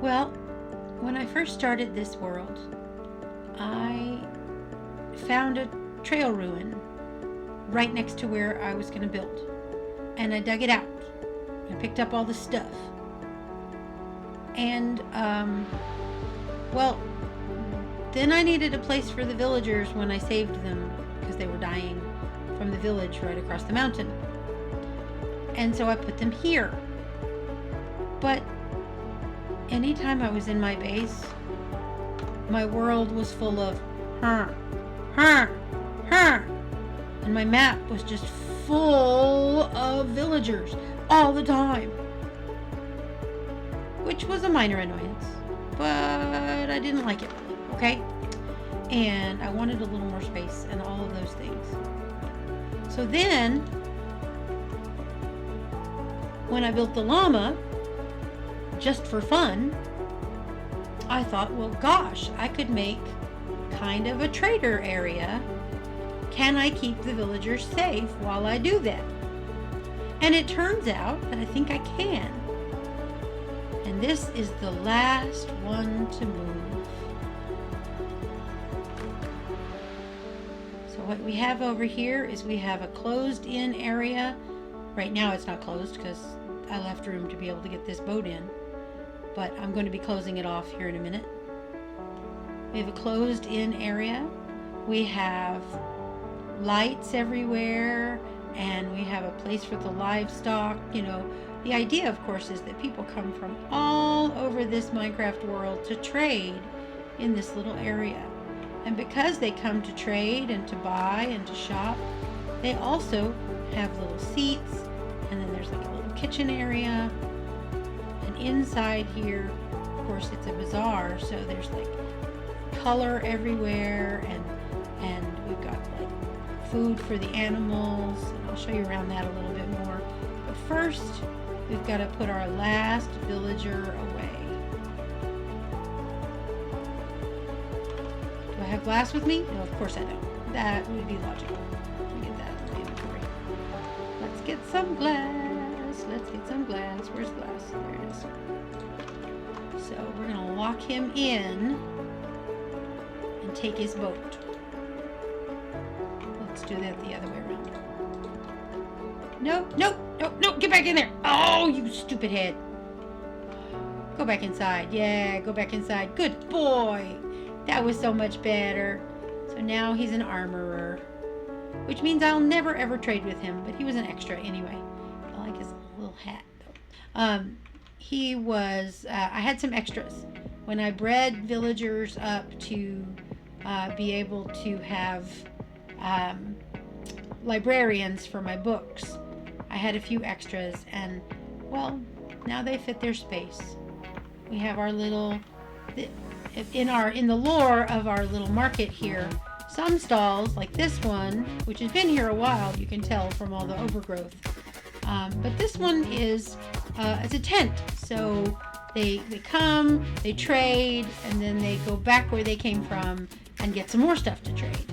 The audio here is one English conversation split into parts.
Well, when I first started this world, I found a trail ruin right next to where I was going to build. And I dug it out. I picked up all the stuff. And, well, then I needed a place for the villagers when I saved them because they were dying from the village right across the mountain. And so I put them here. But anytime I was in my base, my world was full of and my map was just full of villagers all the time, which was a minor annoyance, but I didn't like it really, okay? And I wanted a little more space and all of those things. So then, when I built the llama, just for fun, I thought, well, gosh, I could make kind of a trader area. Can I keep the villagers safe while I do that? And it turns out that I think I can. And this is the last one to move. So what we have over here is we have a closed-in area. Right now it's not closed because I left room to be able to get this boat in. But I'm going to be closing it off here in a minute. We have a closed-in area. We have lights everywhere, and we have a place for the livestock. You know, the idea, of course, is that people come from all over this Minecraft world to trade in this little area. And because they come to trade and to buy and to shop, they also have little seats, and then there's like a little kitchen area. And inside here, of course, it's a bazaar, so there's like color everywhere, and we've got like food for the animals, and I'll show you around that a little bit more. But first, we've got to put our last villager away. Do I have glass with me? No, of course I don't. That would be logical. Let me get that in my inventory. Let's get some glass. Let's get some glass. Where's glass? There it is. So we're going to lock him in and take his boat. Let's do that the other way around. No, no, no, no, get back in there. Oh, you stupid head. Go back inside. Yeah, go back inside. Good boy. That was so much better. So now he's an armorer, which means I'll never ever trade with him, but he was an extra anyway. I like his little hat though. He was, I had some extras. When I bred villagers up to be able to have librarians for my books, I had a few extras, and well, now they fit their space. We have our little, in the lore of our little market here, some stalls like this one, which has been here a while, you can tell from all the overgrowth, but this one is it's a tent, so they come, they trade, and then they go back where they came from and get some more stuff to trade.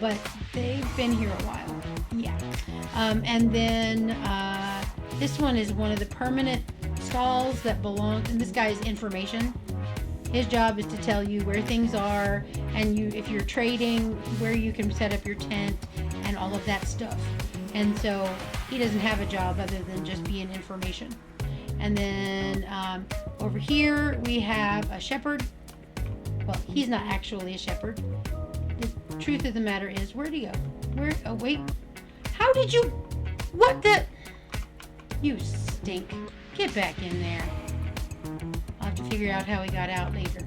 But they've been here a while. Yeah. And then this one is one of the permanent stalls that belong, and this guy's information. His job is to tell you where things are, and if you're trading, where you can set up your tent and all of that stuff. And so he doesn't have a job other than just being information. And then over here we have a shepherd. Well, he's not actually a shepherd. The truth of the matter is, where'd he go? Where? Oh, wait. How did you? What the? You stink. Get back in there. I'll have to figure out how he got out later.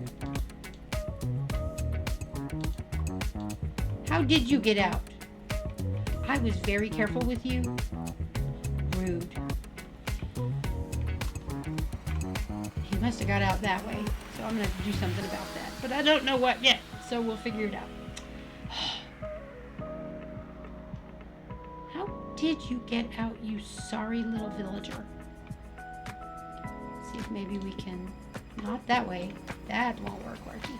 How did you get out? I was very careful with you. Rude. He must have got out that way, so I'm going to have to do something about that. But I don't know what yet, so we'll figure it out. How did you get out, you sorry little villager? Let's see if maybe we can... Not that way. That won't work, Larky.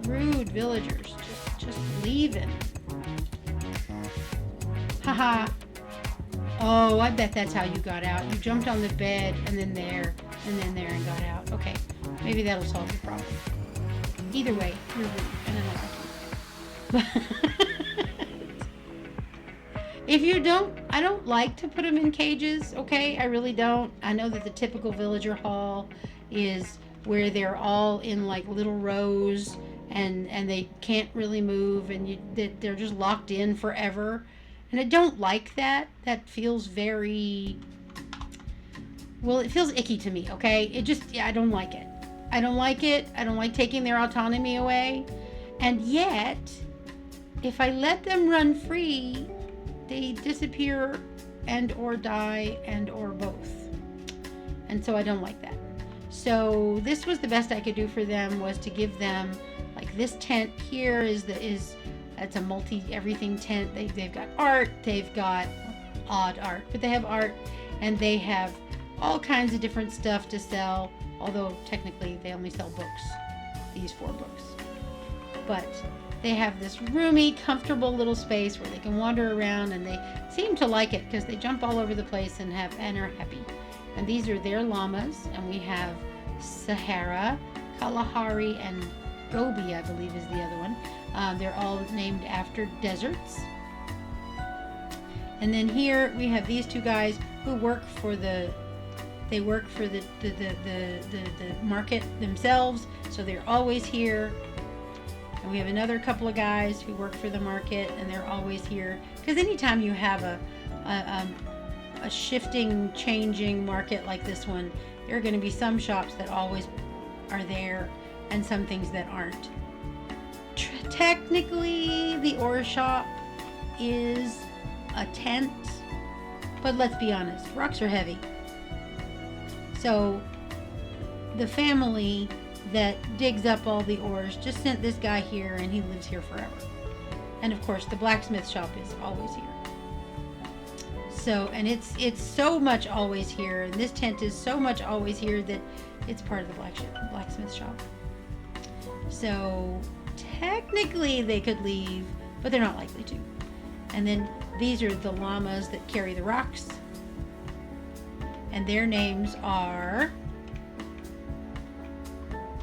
Rude villagers. Just leaving. Haha. Oh, I bet that's how you got out. You jumped on the bed and then there and got out. Okay, maybe that'll solve the problem. Either way, you're rude and I don't like you. If you don't, I don't like to put them in cages, okay? I really don't. I know that the typical villager hall is where they're all in like little rows and they can't really move and they're just locked in forever. And I don't like that. That feels very, well, it feels icky to me, okay? It just, yeah, I don't like it. I don't like it. I don't like taking their autonomy away. And yet, if I let them run free, they disappear and or die and or both. And so I don't like that. So this was the best I could do for them, was to give them like this tent here it's a multi everything tent. They've got art, they've got odd art, but they have art and they have all kinds of different stuff to sell, although technically they only sell books, these 4 books. But they have this roomy, comfortable little space where they can wander around, and they seem to like it because they jump all over the place and are happy. And these are their llamas, and we have Sahara, Kalahari, and Gobi, I believe is the other one. They're all named after deserts. And then here we have these 2 guys who work for the market themselves, so they're always here. And we have another couple of guys who work for the market, and they're always here. Because anytime you have a shifting, changing market like this one, there are going to be some shops that always are there and some things that aren't. Technically, the ore shop is a tent, but let's be honest, rocks are heavy. So the family that digs up all the ores just sent this guy here, and he lives here forever. And of course the blacksmith shop is always here. So, and it's so much always here, and this tent is so much always here that it's part of the blacksmith shop. So technically they could leave, but they're not likely to. And then these are the llamas that carry the rocks, and their names are,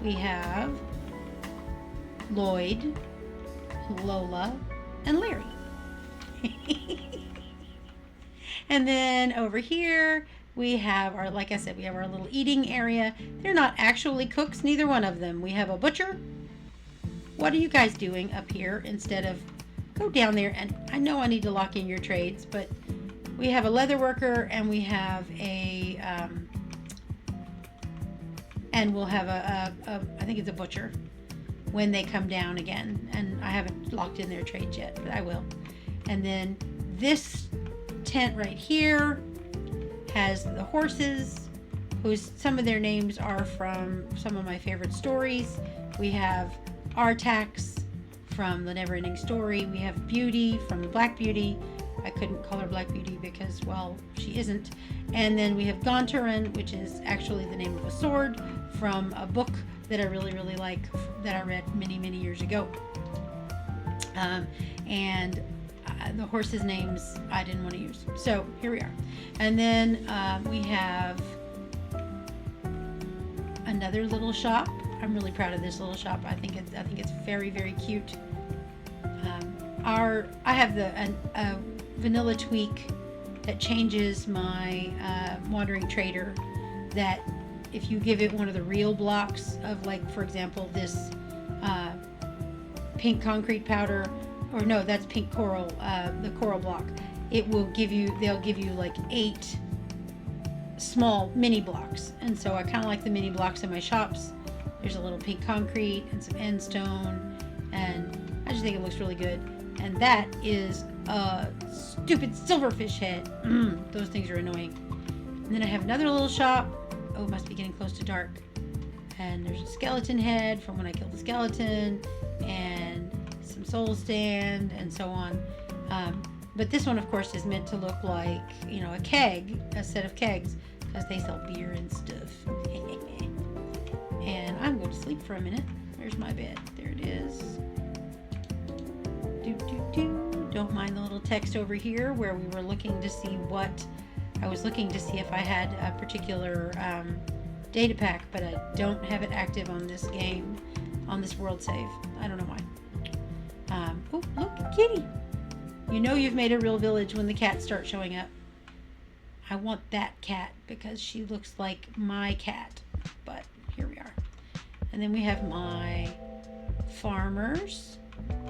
we have Lloyd, Lola, and Larry. And then over here we have our, like I said, we have our little eating area. They're not actually cooks, neither one of them. We have a butcher. What are you guys doing up here instead of go down there? And I know I need to lock in your trades, but we have a leather worker, and we have a and we'll have I think it's a butcher when they come down again. And I haven't locked in their trades yet, but I will. And then this tent right here has the horses, whose some of their names are from some of my favorite stories. We have Artax from The Neverending Story. We have Beauty from The Black Beauty. I couldn't call her Black Beauty because, well, she isn't. And then we have Gaunterin, which is actually the name of a sword from a book that I really, really like, that I read many, many years ago. And the horses' names I didn't want to use. So here we are. And then we have another little shop. I'm really proud of this little shop. I think it's very, very cute. I have a vanilla tweak that changes my wandering trader, that if you give it one of the real blocks of, like, for example, this pink concrete powder, or no, that's pink coral, the coral block, they'll give you like 8 small mini blocks. And so I kind of like the mini blocks in my shops. There's a little pink concrete and some end stone, and I just think it looks really good. And that is a stupid silverfish head. Those things are annoying. And then I have another little shop. Oh, it must be getting close to dark. And there's a skeleton head from when I killed the skeleton, and some soul stand, and so on. But this one, of course, is meant to look like, you know, a set of kegs, because they sell beer and stuff. And I'm going to sleep for a minute. Where's my bed? There it is. Don't mind the little text over here where we were looking to see what, I was looking to see if I had a particular data pack, but I don't have it active on this game, on this world save. I don't know why. Oh, look, kitty. You know you've made a real village when the cats start showing up. I want that cat because she looks like my cat, but here we are. And then we have my farmers,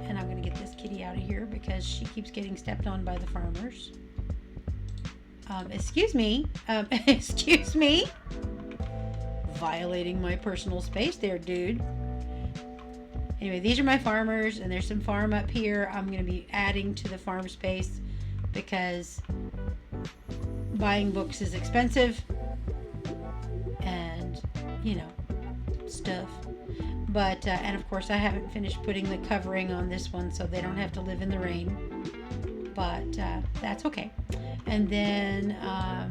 and I'm going to get this kitty out of here because she keeps getting stepped on by the farmers. Excuse me. Excuse me. Violating my personal space there, dude. Anyway, these are my farmers, and there's some farm up here. I'm going to be adding to the farm space because buying books is expensive and, you know, stuff. But, and of course I haven't finished putting the covering on this one so they don't have to live in the rain. But that's okay. And then I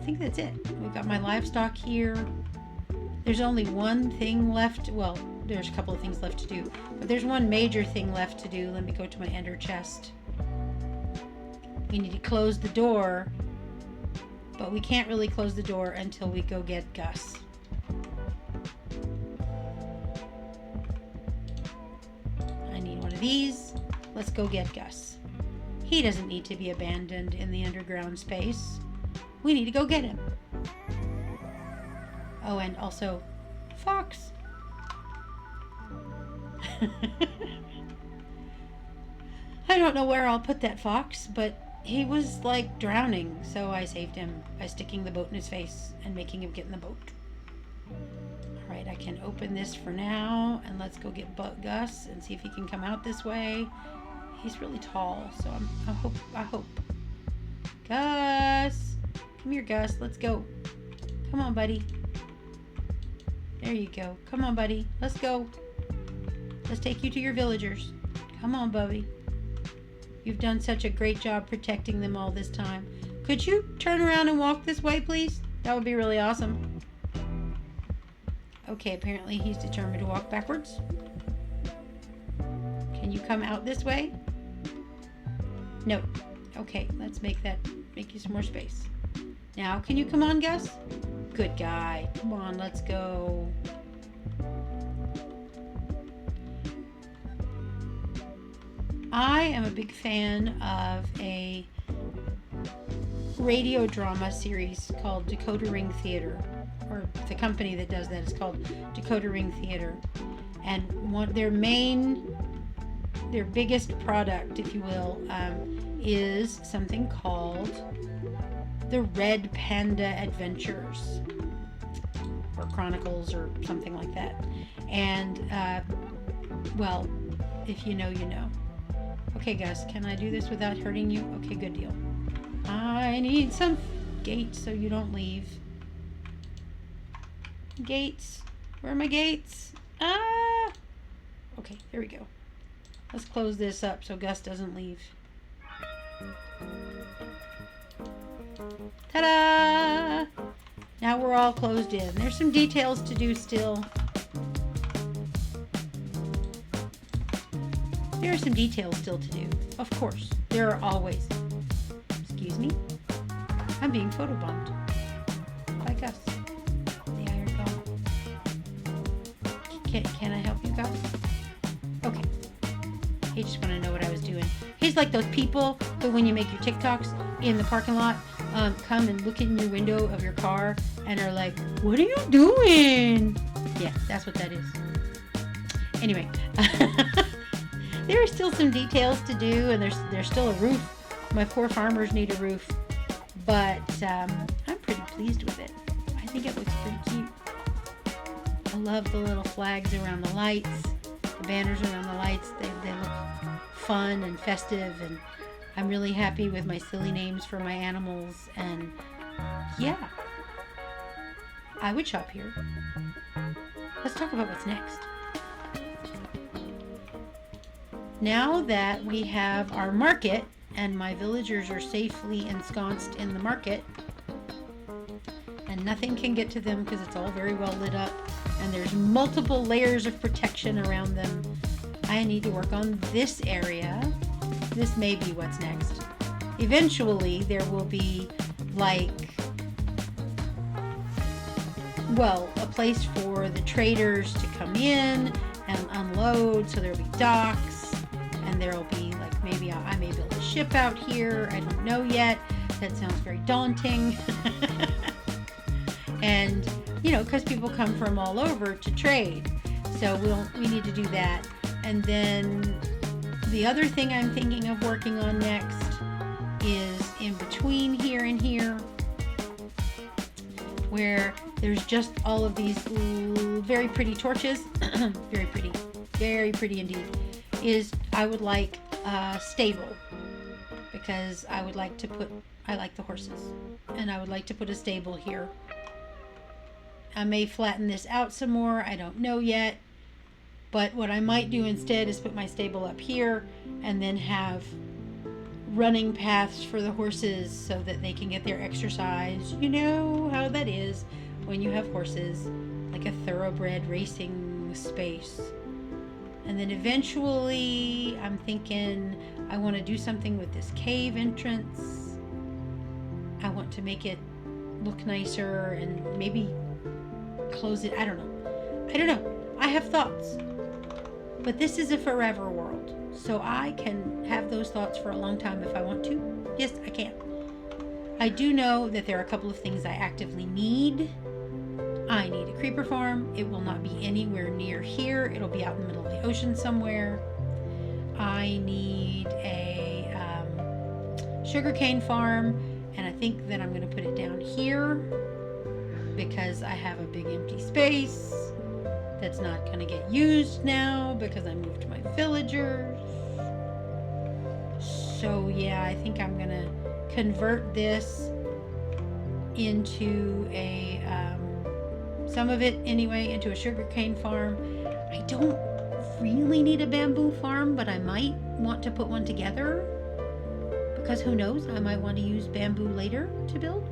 think that's it. We've got my livestock here. There's only one thing left. Well, there's a couple of things left to do. But there's one major thing left to do. Let me go to my ender chest. We need to close the door. But we can't really close the door until we go get Gus. I need one of these. Let's go get Gus. He doesn't need to be abandoned in the underground space. We need to go get him. Oh, and also, Fox. I don't know where I'll put that fox, but he was like drowning, so I saved him by sticking the boat in his face and making him get in the boat. Alright, I can open this for now, and let's go get Gus and see if he can come out this way. He's really tall, so I hope. Gus! Come here, Gus. Let's go. Come on, buddy. There you go. Come on, buddy. Let's go. Let's take you to your villagers. Come on, Bubby. You've done such a great job protecting them all this time. Could you turn around and walk this way, please? That would be really awesome. Okay, apparently he's determined to walk backwards. Can you come out this way? No. Okay, let's make you some more space. Now, can you come on, Gus? Good guy. Come on, let's go. I am a big fan of a radio drama series called Decoder Ring Theater, or the company that does that is called Decoder Ring Theater. And their biggest product, if you will, is something called the Red Panda Adventures, or Chronicles, or something like that. And, well, if you know, you know. Okay, Gus, can I do this without hurting you? Okay, good deal. I need some gates so you don't leave. Gates. Where are my gates? Ah! Okay, there we go. Let's close this up so Gus doesn't leave. Ta-da! Now we're all closed in. There's some details to do still. There are some details still to do. Of course, there are always. Excuse me? I'm being photobombed by Gus, the Iron Golem. Can I help you, Gus? Okay. He just wanted to know what I was doing. He's like those people who, when you make your TikToks in the parking lot, come and look in your window of your car and are like, "What are you doing?" Yeah, that's what that is. Anyway. There are still some details to do, and there's still a roof. My poor farmers need a roof, but I'm pretty pleased with it. I think it looks pretty cute. I love the little flags around the lights, the banners around the lights. They look fun and festive, and I'm really happy with my silly names for my animals, and yeah, I would shop here. Let's talk about what's next. Now that we have our market and my villagers are safely ensconced in the market and nothing can get to them because it's all very well lit up and there's multiple layers of protection around them, I need to work on this area. this may be what's next. Eventually, there will be like, well, a place for the traders to come in and unload. So there'll be docks, and there'll be like, maybe I may build a ship out here. I don't know yet. That sounds very daunting. And, you know, because people come from all over to trade. So we need to do that. And then the other thing I'm thinking of working on next is in between here and here, where there's just all of these very pretty torches. Very pretty indeed. I would like a stable, because I like the horses, and I would like to put a stable here. I may flatten this out some more, I don't know yet. But what I might do instead is put my stable up here and then have running paths for the horses so that they can get their exercise. You know how that is when you have horses, like a thoroughbred racing space. And then eventually I'm thinking I want to do something with this cave entrance. I want to make it look nicer and maybe close it. I don't know. I have thoughts. But this is a forever world, so I can have those thoughts for a long time if I want to. Yes, I can. I do know that there are a couple of things I actively need. I need a creeper farm. It will not be anywhere near here. It'll be out in the middle of the ocean somewhere. I need a sugarcane farm, and I think that I'm going to put it down here because I have a big empty space that's not going to get used now because I moved my villagers. So yeah, I think I'm going to convert this into a, some of it anyway, into a sugarcane farm. I don't really need a bamboo farm, but I might want to put one together because who knows, I might want to use bamboo later to build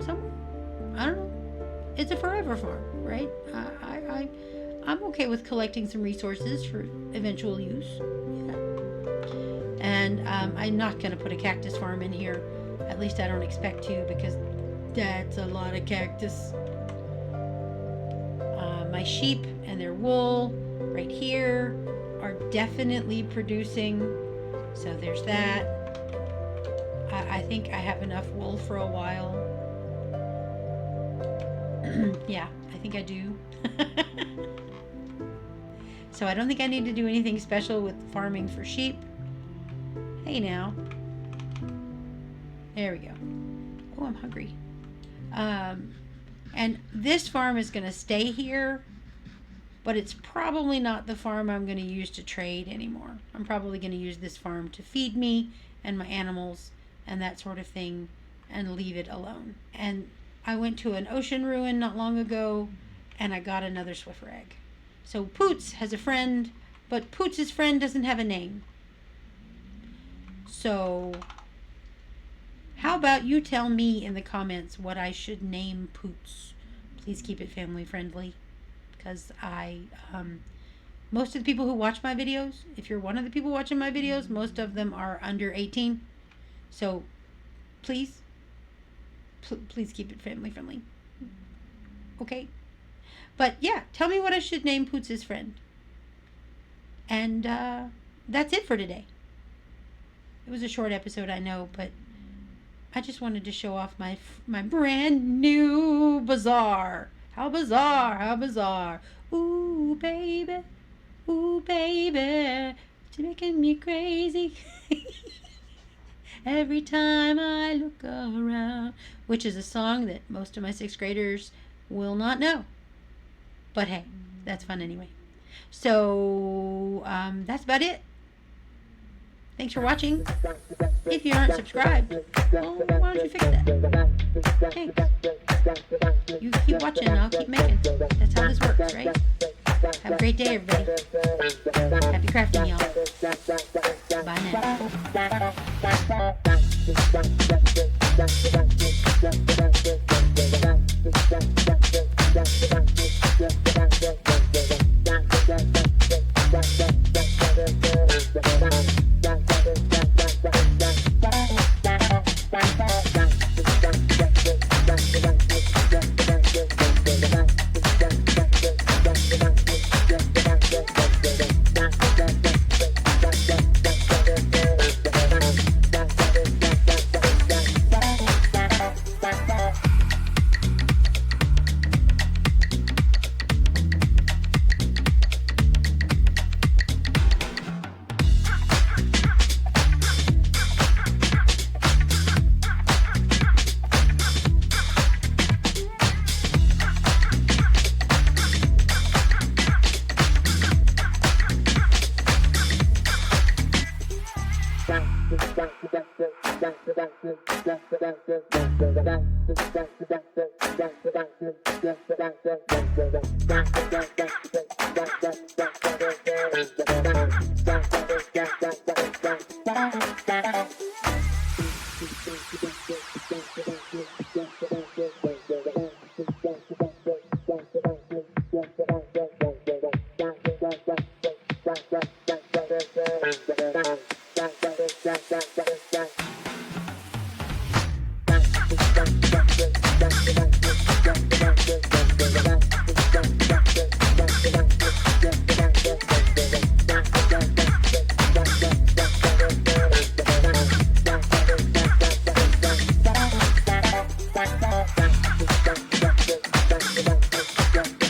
somewhere. I don't know. It's a forever farm, right? I'm okay with collecting some resources for eventual use. Yeah. And I'm not going to put a cactus farm in here. At least I don't expect to, because that's a lot of cactus. My sheep and their wool right here are definitely producing. So there's that. I think I have enough wool for a while. Yeah, I think I do. So I don't think I need to do anything special with farming for sheep. Hey now. There we go. Oh, I'm hungry. And this farm is going to stay here, but it's probably not the farm I'm going to use to trade anymore. I'm probably going to use this farm to feed me and my animals and that sort of thing and leave it alone. And I went to an ocean ruin not long ago and I got another Swiffer egg. So Poots has a friend, but Poots' friend doesn't have a name. So how about you tell me in the comments what I should name Poots? Please keep it family friendly, because most of the people who watch my videos, if you're one of the people watching my videos, most of them are under 18. So please keep it family friendly. Okay? But yeah, tell me what I should name Poots' friend. And that's it for today. It was a short episode, I know, but I just wanted to show off my brand new bazaar. How bizarre, how bizarre. Ooh, baby, it's making me crazy. Every time I look around. Which is a song that most of my 6th graders will not know. But hey, that's fun anyway. So, that's about it. Thanks for watching. If you aren't subscribed, well, why don't you fix that? Thanks. You keep watching and I'll keep making. That's how this works, right? Have a great day, everybody. Happy crafting, y'all. Bye now.